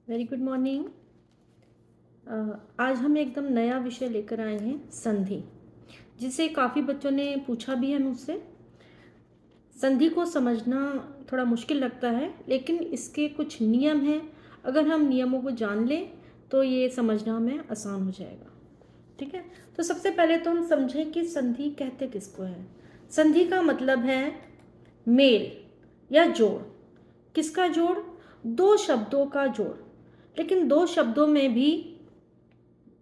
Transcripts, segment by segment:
Very good morning. आज हम एकदम नया विषय लेकर आए हैं, संधि, जिसे काफ़ी बच्चों ने पूछा भी है मुझसे। संधि को समझना थोड़ा मुश्किल लगता है, लेकिन इसके कुछ नियम हैं। अगर हम नियमों को जान लें तो ये समझना हमें आसान हो जाएगा। ठीक है, तो सबसे पहले तो हम समझें कि संधि कहते किसको है। संधि का मतलब है मेल या जोड़। किसका जोड़? दो शब्दों का जोड़। लेकिन दो शब्दों में भी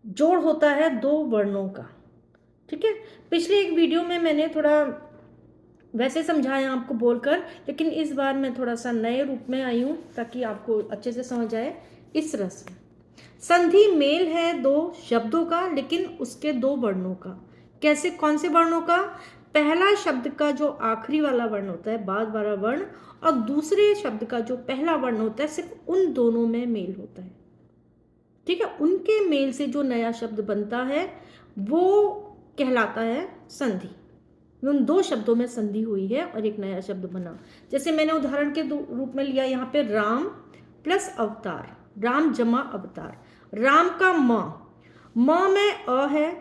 जोड़ होता है दो वर्णों का। ठीक है, पिछले एक वीडियो में मैंने थोड़ा वैसे समझाया आपको बोलकर, लेकिन इस बार मैं थोड़ा सा नए रूप में आई हूँ ताकि आपको अच्छे से समझ आए। इस तरह से संधि मेल है दो शब्दों का, लेकिन उसके दो वर्णों का। कैसे? कौन से वर्णों का? पहला शब्द का जो आखिरी वाला वर्ण होता है, बाद वाला वर्ण, और दूसरे शब्द का जो पहला वर्ण होता है, सिर्फ उन दोनों में मेल होता है। ठीक है, उनके मेल से जो नया शब्द बनता है वो कहलाता है संधि। उन दो शब्दों में संधि हुई है और एक नया शब्द बना। जैसे मैंने उदाहरण के रूप में लिया यहाँ पे राम प्लस अवतार, राम जमा अवतार। राम का म में अ है,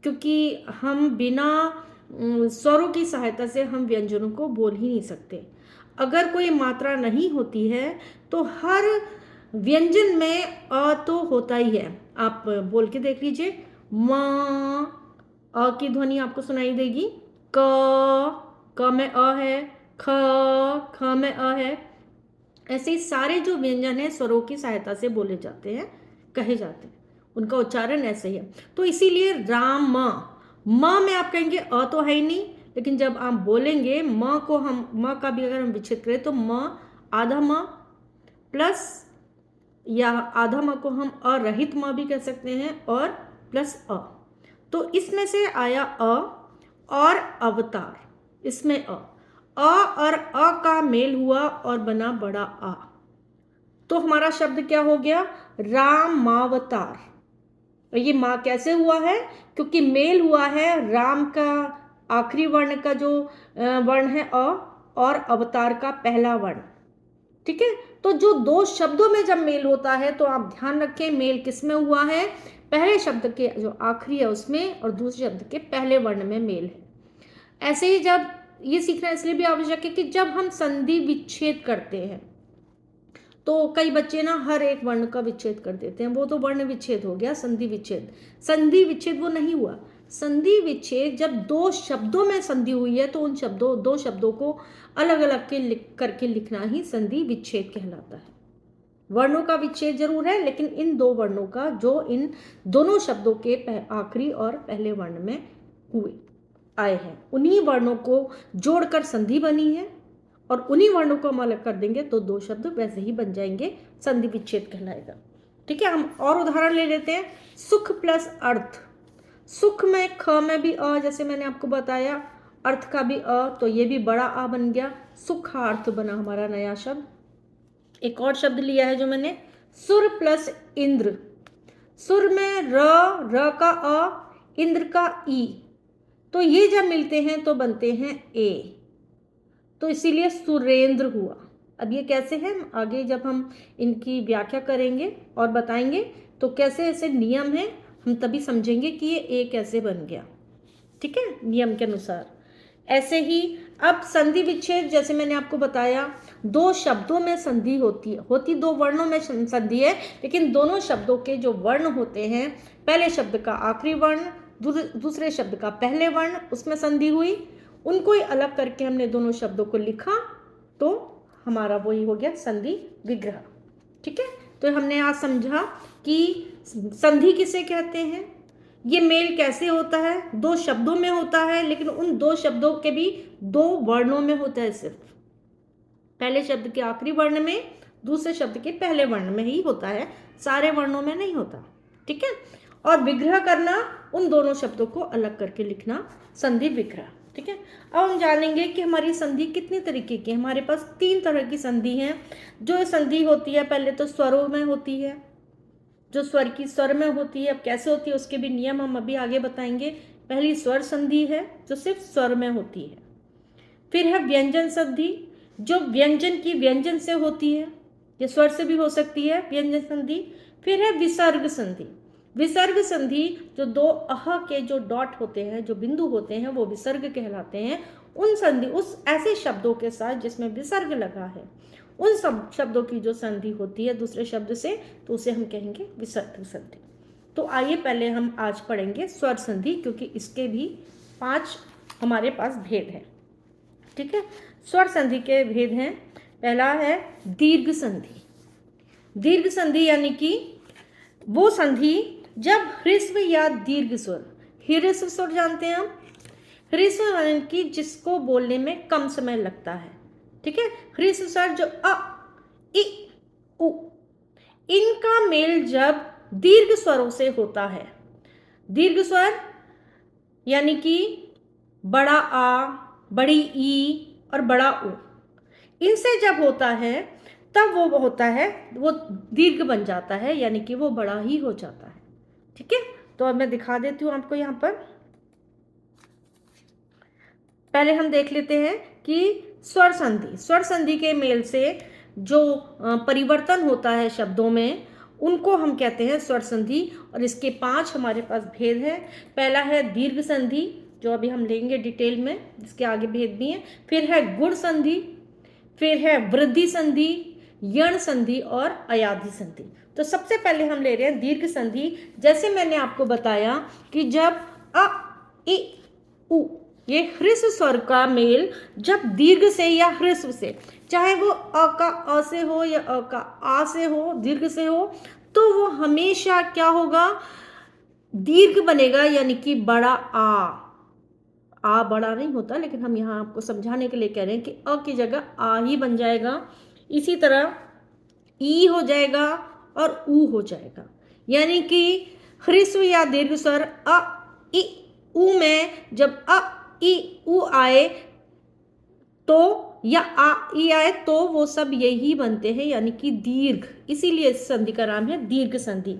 क्योंकि हम बिना स्वरों की सहायता से हम व्यंजनों को बोल ही नहीं सकते। अगर कोई मात्रा नहीं होती है तो हर व्यंजन में अ तो होता ही है। आप बोल के देख लीजिए, म अ की ध्वनि आपको सुनाई देगी। क में अ है, ख में अ है। ऐसे ही सारे जो व्यंजन है स्वरों की सहायता से बोले जाते हैं, कहे जाते हैं, उनका उच्चारण ऐसे ही है। तो इसीलिए राम म में आप कहेंगे अ तो है ही नहीं, लेकिन जब आप बोलेंगे म को, हम म का भी अगर हम विच्छेद करें तो म आधा म प्लस, या आधा म को हम अरहित म भी कह सकते हैं, और प्लस अ। तो इसमें से आया अ और अवतार, इसमें अ और अ का मेल हुआ और बना बड़ा आ। तो हमारा शब्द क्या हो गया? रामावतार। और ये माँ कैसे हुआ है? क्योंकि मेल हुआ है राम का आखिरी वर्ण का जो वर्ण है अ, और अवतार का पहला वर्ण। ठीक है, तो जो दो शब्दों में जब मेल होता है तो आप ध्यान रखें मेल किस में हुआ है? पहले शब्द के जो आखिरी है उसमें, और दूसरे शब्द के पहले वर्ण में मेल है। ऐसे ही जब ये सीखना इसलिए भी आवश्यक है कि जब हम संधि विच्छेद करते हैं तो कई बच्चे ना हर एक वर्ण का विच्छेद कर देते हैं, वो तो वर्ण विच्छेद हो गया, संधि विच्छेद। संधि विच्छेद वो नहीं हुआ। संधि विच्छेद जब दो शब्दों में संधि हुई है तो उन दो शब्दों को अलग अलग करके लिखना ही संधि विच्छेद कहलाता है। वर्णों का विच्छेद जरूर है, लेकिन इन दो वर्णों का जो इन दोनों शब्दों के आखिरी और पहले वर्ण में हुए आए हैं, उन्हीं वर्णों को जोड़कर संधि बनी है, और उन्हीं वर्णों को हम अलग कर देंगे तो दो शब्द वैसे ही बन जाएंगे, संधि विच्छेद कहलाएगा। ठीक है, हम और उदाहरण ले लेते हैं। सुख प्लस अर्थ। सुख में ख में भी अ, जैसे मैंने आपको बताया, अर्थ का भी अ, तो ये भी बड़ा आ बन गया, सुखार्थ बना हमारा नया शब्द। एक और शब्द लिया है जो मैंने, सुर प्लस इंद्र। सुर में र का अ, इंद्र का ई, तो ये जब मिलते हैं तो बनते हैं ए, तो इसीलिए सुरेंद्र हुआ। अब ये कैसे है, आगे जब हम इनकी व्याख्या करेंगे और बताएंगे तो कैसे ऐसे नियम हैं, हम तभी समझेंगे कि ये ए कैसे बन गया। ठीक है, नियम के अनुसार। ऐसे ही अब संधि विच्छेद, जैसे मैंने आपको बताया, दो शब्दों में संधि होती दो वर्णों में संधि है, लेकिन दोनों शब्दों के जो वर्ण होते हैं, पहले शब्द का आखिरी वर्ण, दूसरे शब्द का पहले वर्ण, उसमें संधि हुई। उनको ही अलग करके हमने दोनों शब्दों को लिखा तो हमारा वही हो गया संधि विग्रह। ठीक है, तो हमने आज समझा कि संधि किसे कहते हैं, ये मेल कैसे होता है, दो शब्दों में होता है, लेकिन उन दो शब्दों के भी दो वर्णों में होता है, सिर्फ पहले शब्द के आखिरी वर्ण में, दूसरे शब्द के पहले वर्ण में ही होता है, सारे वर्णों में नहीं होता। ठीक है, और विग्रह करना, उन दोनों शब्दों को अलग करके लिखना, संधि विग्रह। ठीक है, अब हम जानेंगे कि हमारी संधि कितने तरीके की है। हमारे पास तीन तरह की संधि है। जो संधि होती है पहले तो स्वरों में होती है, जो स्वर की स्वर में होती है। अब कैसे होती है उसके भी नियम हम अभी आगे बताएंगे। पहली स्वर संधि है जो सिर्फ स्वर में होती है। फिर है व्यंजन संधि, जो व्यंजन की व्यंजन से होती है। ये स्वर से भी हो सकती है व्यंजन संधि। फिर है विसर्ग संधि। विसर्ग संधि जो दो अह के जो डॉट होते हैं, जो बिंदु होते हैं, वो विसर्ग कहलाते हैं। उन संधि, उस ऐसे शब्दों के साथ जिसमें विसर्ग लगा है, उन सब शब्दों की जो संधि होती है दूसरे शब्द से, तो उसे हम कहेंगे विसर्ग संधि। तो आइए पहले हम आज पढ़ेंगे स्वर संधि, क्योंकि इसके भी 5 हमारे पास भेद हैं। ठीक है, स्वर संधि के भेद हैं। पहला है दीर्घ संधि। दीर्घ संधि यानी कि वो संधि जब ह्रस्व या दीर्घ स्वर, ह्रस्व स्वर जानते हैं हम, ह्रस्व यानी कि जिसको बोलने में कम समय लगता है। ठीक है, ह्रस्व स्वर जो अ, इ, उ, इनका मेल जब दीर्घ स्वरों से होता है, दीर्घ स्वर यानी कि बड़ा आ, बड़ी ई और बड़ा उ, इनसे जब होता है तब वो होता है, वो दीर्घ बन जाता है, यानी कि वो बड़ा ही हो जाता है। ठीक है, तो अब मैं दिखा देती हूँ आपको यहाँ पर। पहले हम देख लेते हैं कि स्वर संधि, स्वर संधि के मेल से जो परिवर्तन होता है शब्दों में, उनको हम कहते हैं स्वर संधि। और इसके 5 हमारे पास भेद हैं। पहला है दीर्घ संधि, जो अभी हम लेंगे डिटेल में, जिसके आगे भेद भी हैं। फिर है गुण संधि, फिर है वृद्धि संधि, यण संधि और अयाधि संधि। तो सबसे पहले हम ले रहे हैं दीर्घ संधि। जैसे मैंने आपको बताया कि जब अ, इ, उ, ये ह्रस्व स्वर का मेल जब दीर्घ से या ह्रस्व से, चाहे वो अ का अ से हो या अ का आ से हो, दीर्घ से हो, तो वो हमेशा क्या होगा, दीर्घ बनेगा, यानी कि बड़ा आ बड़ा नहीं होता, लेकिन हम यहाँ आपको समझाने के लिए कह रहे हैं कि अ की जगह आ ही बन जाएगा। इसी तरह ई हो जाएगा और ऊ हो जाएगा, यानी कि ह्रस्व या दीर्घ स्वर अ, इ, ऊ में जब अ, इ, ऊ आए तो, या आ, ई आए तो, वो सब यही बनते हैं, यानी कि दीर्घ। इसीलिए इस संधि का नाम है दीर्घ संधि।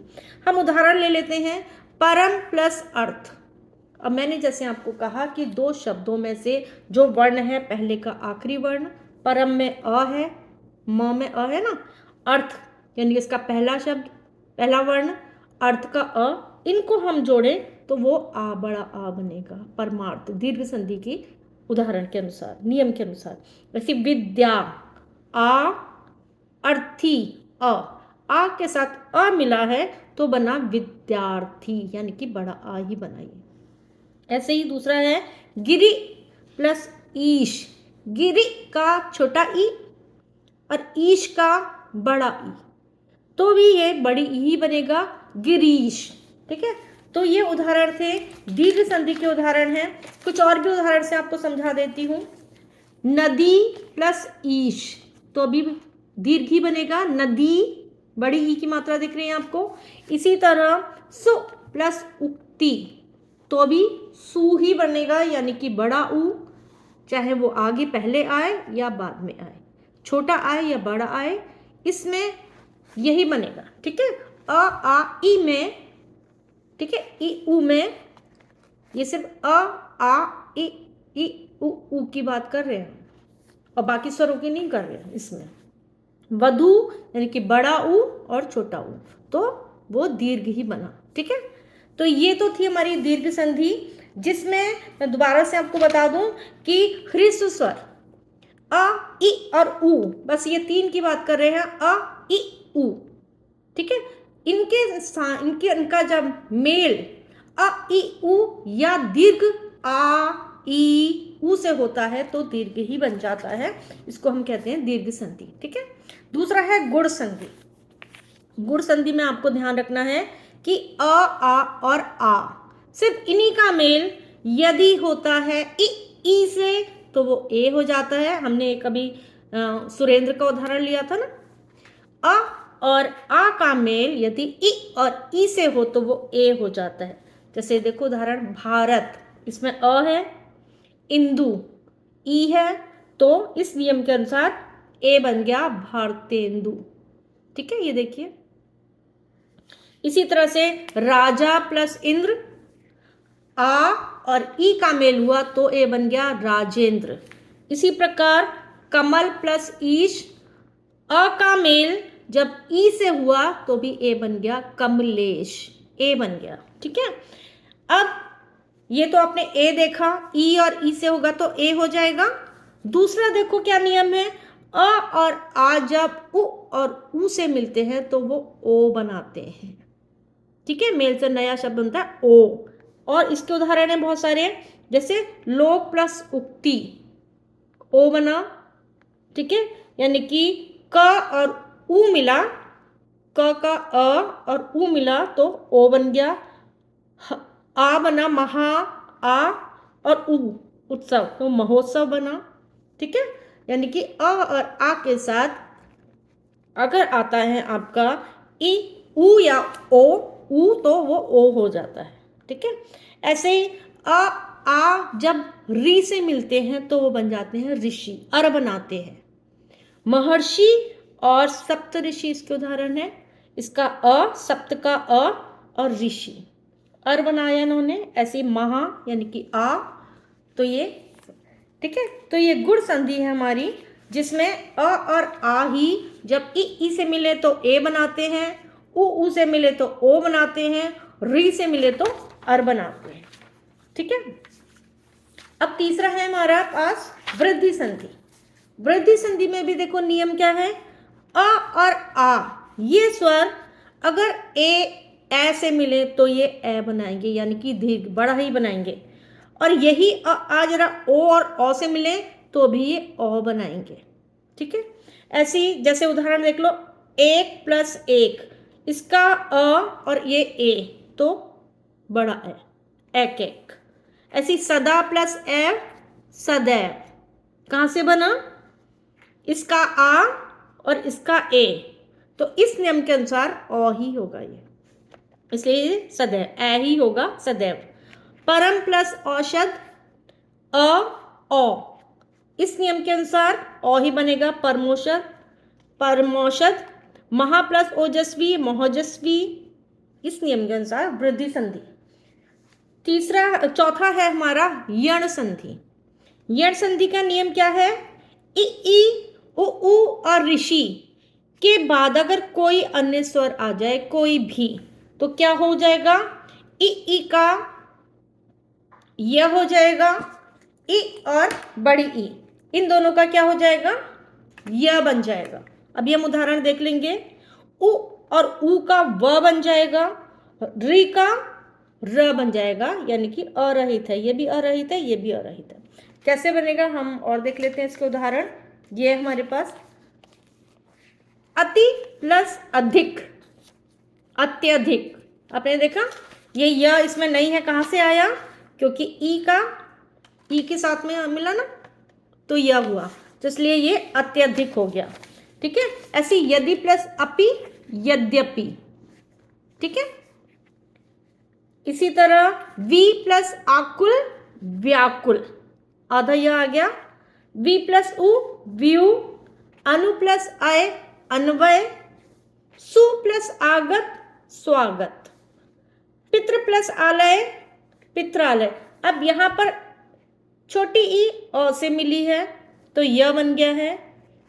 हम उदाहरण ले लेते हैं, परम प्लस अर्थ। अब मैंने जैसे आपको कहा कि 2 शब्दों में से जो वर्ण है, पहले का आखिरी वर्ण, परम में अ है, म में अ है ना, अर्थ यानी इसका पहला शब्द, पहला वर्ण, अर्थ का अ, इनको हम जोड़ें तो वो आ बड़ा आ बनेगा, परमार्थ, दीर्घ संधि की उदाहरण के अनुसार, नियम के अनुसार। वैसे विद्या, आ, अर्थी, आ के साथ अ मिला है तो बना विद्यार्थी, यानी कि बड़ा आ ही बनाइए। ऐसे ही दूसरा है गिरि प्लस ईश। गिरि का छोटा ई और ईश का बड़ा ई, तो भी ये बड़ी ई ही बनेगा, गिरीश। ठीक है, तो ये उदाहरण थे, दीर्घ संधि के उदाहरण हैं। कुछ और भी उदाहरण से आपको समझा देती हूँ। नदी प्लस ईश, तो अभी दीर्घ ही बनेगा, नदी, बड़ी ई की मात्रा दिख रही है आपको। इसी तरह सु प्लस उक्ति, तो अभी सु ही बनेगा, यानी कि बड़ा ऊ, चाहे वो आगे पहले आए या बाद में आए, छोटा आए या बड़ा आए, इसमें यही बनेगा। ठीक है, अ, आ, ई में, ठीक है, ई, ऊ में ये सिर्फ अ, आ, ई, ऊ की बात कर रहे हैं, और बाकी स्वरों की नहीं कर रहे हैं। इसमें वधु यानी कि बड़ा ऊ और छोटा ऊ, तो वो दीर्घ ही बना। ठीक है, तो ये तो थी हमारी दीर्घ संधि, जिसमें मैं दोबारा से आपको बता दूं कि ह्रस्व स्वर अ, इ और ऊ, बस ये 3 की बात कर रहे हैं, अ, इ, ऊ। ठीक है, इनका जब मेल अ, इ, ऊ या दीर्घ आ, ई, ऊ से होता है तो दीर्घ ही बन जाता है, इसको हम कहते हैं दीर्घ संधि। ठीक है, दूसरा है गुण संधि। गुण संधि में आपको ध्यान रखना है कि अ, आ और आ, सिर्फ इन्हीं का मेल यदि होता है ई से तो वो ए हो जाता है। हमने कभी सुरेंद्र का उदाहरण लिया था ना, अ और आ का मेल यदि ई और ई से हो तो वो ए हो जाता है। जैसे देखो उदाहरण, भारत, इसमें अ है, इंदु ई है, तो इस नियम के अनुसार ए बन गया भारतेंदु। ठीक है, ये देखिए। इसी तरह से राजा प्लस इंद्र, आ और ई का मेल हुआ तो ए बन गया राजेंद्र। इसी प्रकार कमल प्लस ईश, अ का मेल जब ई से हुआ तो भी ए बन गया, कमलेश, ए बन गया। ठीक है, अब ये तो आपने ए देखा, ई और ई से होगा तो ए हो जाएगा। दूसरा देखो क्या नियम है, अ और आ जब उ और ऊ से मिलते हैं तो वो ओ बनाते हैं। ठीक है, मेल से नया शब्द बनता है ओ। और इसके उदाहरण है बहुत सारे, जैसे लोक प्लस उक्ति, ओ बना। ठीक है, यानी कि क और ऊ मिला, क का अ और ऊ मिला तो ओ बन गया। आ बना महा, आ और उ उत्सव तो महोत्सव बना। ठीक है, यानी कि अ और आ के साथ अगर आता है आपका ई, ऊ या ओ, ऊ तो वो ओ हो जाता है। ठीक है, ऐसे ही अ आ जब री से मिलते हैं तो वो बन जाते हैं ऋषि, अर बनाते हैं। महर्षि और सप्त ऋषि इसके उदाहरण है। इसका अ, सप्त का अ और ऋषि, अर बनाया इन्होंने। ऐसे महा यानी कि आ, तो ये ठीक है, तो ये गुण संधि है हमारी, जिसमें अ और आ ही जब ई से मिले तो ए बनाते हैं, ऊ से मिले तो ओ बनाते हैं, री से मिले तो अर बनाते हैं। ठीक है, अब तीसरा है हमारा पास वृद्धि संधि। वृद्धि संधि में भी देखो नियम क्या है, अ और आ ये स्वर अगर ए से मिले तो ये ए बनाएंगे, यानी कि दीर्घ बड़ा ही बनाएंगे। और यही आ जरा ओ और ओ से मिले तो भी ये ओ बनाएंगे। ठीक है, ऐसी जैसे उदाहरण देख लो, एक प्लस एक, इसका अ और ये ए तो बड़ा है, एक एक। ऐसी सदा प्लस एव, सदैव, कहाँ से बना, इसका आ और इसका ए, तो इस नियम के अनुसार अ ही होगा ये, इसलिए सदैव ए ही होगा, सदैव। परम प्लस औषध, अ ओ, इस नियम के अनुसार अ ही बनेगा, परमोषध, परमौषध। महा प्लस ओजस्वी, महोजस्वी, इस नियम के अनुसार वृद्धि संधि। चौथा है हमारा यण संधि। यण संधि का नियम क्या है, ई उ और ऋषि के बाद अगर कोई अन्य स्वर आ जाए कोई भी, तो क्या हो जाएगा, ई का यह हो जाएगा, ई और बड़ी ई, इन दोनों का क्या हो जाएगा, यह बन जाएगा। अभी हम उदाहरण देख लेंगे, उ और ऊ का व बन जाएगा, री का र बन जाएगा, यानी कि अरहित है, ये भी अरहित है, ये भी अरहित है। कैसे बनेगा हम और देख लेते हैं इसके उदाहरण। ये हमारे पास अति प्लस अधिक, अत्यधिक, आपने देखा ये य इसमें नहीं है, कहाँ से आया, क्योंकि ई के साथ में मिला ना तो यह हुआ, तो इसलिए ये अत्यधिक हो गया। ठीक है, ऐसी यदि प्लस अपि, यद्यपि। ठीक है, इसी तरह वी प्लस आकुल, व्याकुल, आधा यह आ गया। वी प्लस उ, व्यू। अनु प्लस आय, अन्वय। सु प्लस आगत, स्वागत। पितृ प्लस आलय, पित्रालय। अब यहां पर छोटी ई अ से मिली है तो यह बन गया है,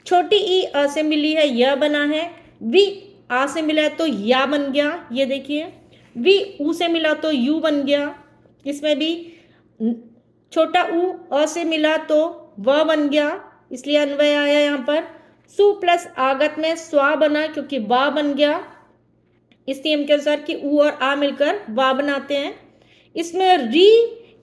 छोटी ई अ से मिली है यह बना है, वी आ से मिला है तो या बन गया, ये देखिए। वी ऊ से मिला तो यू बन गया, इसमें भी छोटा ऊ अ से मिला तो व बन गया, इसलिए अन्वय आया यहाँ पर। सु प्लस आगत में स्वा बना क्योंकि वा बन गया, इस नियम के अनुसार कि ऊ और आ मिलकर वा बनाते हैं। इसमें री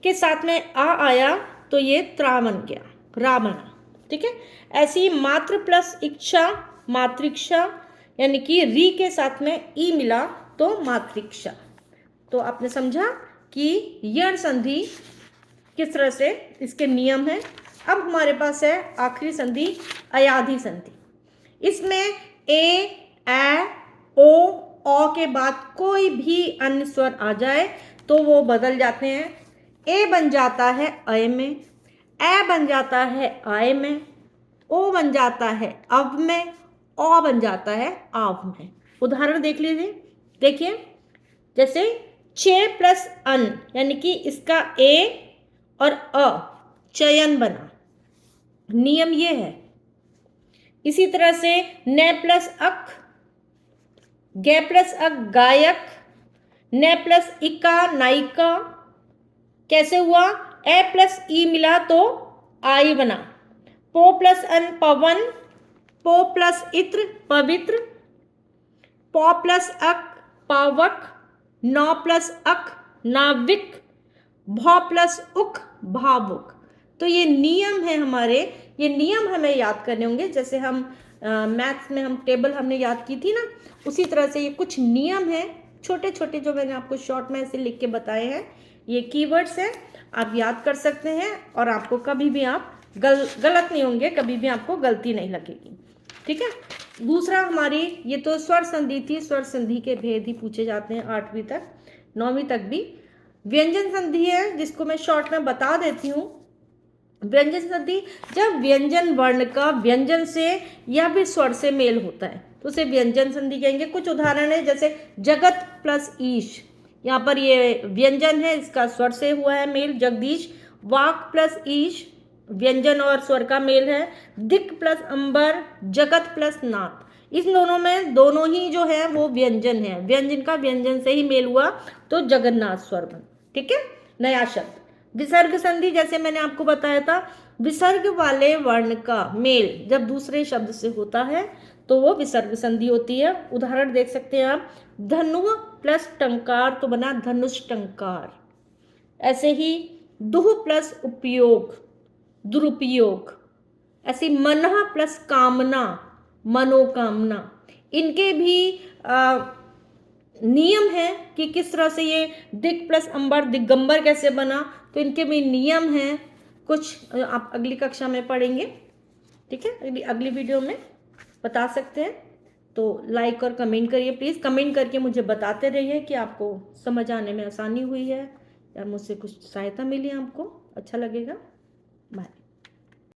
के साथ में आ आया तो ये त्रा बन गया, रा बना। ठीक है, ऐसी मात्र प्लस इच्छा, मातृक्षा, यानी कि री के साथ में ई मिला तो मातृक्षा। तो आपने समझा कि यण संधि किस तरह से इसके नियम है। अब हमारे पास है आखिरी संधि, अयाधि संधि। इसमें ए ओ के बाद कोई भी अन्य स्वर आ जाए तो वो बदल जाते हैं। ए बन जाता है अय में, ए बन जाता है आय में, ओ बन जाता है अव में, औ बन जाता है आव में। उदाहरण देख लीजिए, देखिए जैसे चे प्लस अन, यानी कि इसका ए और अ चयन बना। नियम ये है इसी तरह से न प्लस अक, गे प्लस अक गायक, न प्लस इका नायिका। कैसे हुआ? ए प्लस ई मिला तो आई बना। पो प्लस अन पवन, पो प्लस इत्र पवित्र, पौ प्लस अक पावक, नौ प्लस अक नाविक, भौ प्लस उक भावुक। तो ये नियम है हमारे, ये नियम हमें याद करने होंगे। जैसे हम मैथ्स में हम टेबल हमने याद की थी ना, उसी तरह से ये कुछ नियम हैं छोटे छोटे जो मैंने आपको शॉर्ट में ऐसे लिख के बताए हैं। ये कीवर्ड्स हैं, आप याद कर सकते हैं और आपको कभी भी आप गलत नहीं होंगे, कभी भी आपको गलती नहीं लगेगी। ठीक है। दूसरा हमारी ये तो स्वर संधि थी, स्वर संधि के भेद ही पूछे जाते हैं 8वीं तक, 9वीं तक भी। व्यंजन संधि है जिसको मैं शॉर्ट में बता देती हूँ। व्यंजन संधि जब व्यंजन वर्ण का व्यंजन से या फिर स्वर से मेल होता है तो उसे व्यंजन संधि कहेंगे। कुछ उदाहरण है जैसे जगत प्लस ईश, यहाँ पर ये व्यंजन है, इसका स्वर से हुआ है मेल जगदीश। वाक प्लस ईश व्यंजन और स्वर का मेल है। दिक प्लस अंबर, जगत प्लस नाथ, इस दोनों में दोनों ही जो है वो व्यंजन है, व्यंजन का व्यंजन से ही मेल हुआ तो जगन्नाथ स्वर बन। ठीक है। नया शब्द विसर्ग संधि, जैसे मैंने आपको बताया था, विसर्ग वाले वर्ण का मेल जब दूसरे शब्द से होता है तो वो विसर्ग संधि होती है। उदाहरण देख सकते हैं आप, धनु प्लस टंकार तो बना धनुष टंकार। ऐसे ही दुह प्लस उपयोग दुरुपयोग। ऐसे मनः प्लस कामना मनोकामना। इनके भी नियम है कि किस तरह से ये दिक प्लस अंबर दिगंबर कैसे बना, तो इनके भी नियम हैं कुछ, आप अगली कक्षा में पढ़ेंगे। ठीक है, अगली वीडियो में बता सकते हैं। तो लाइक और कमेंट करिए प्लीज़, कमेंट करके मुझे बताते रहिए कि आपको समझ आने में आसानी हुई है या मुझसे कुछ सहायता मिली आपको, अच्छा लगेगा। बाय।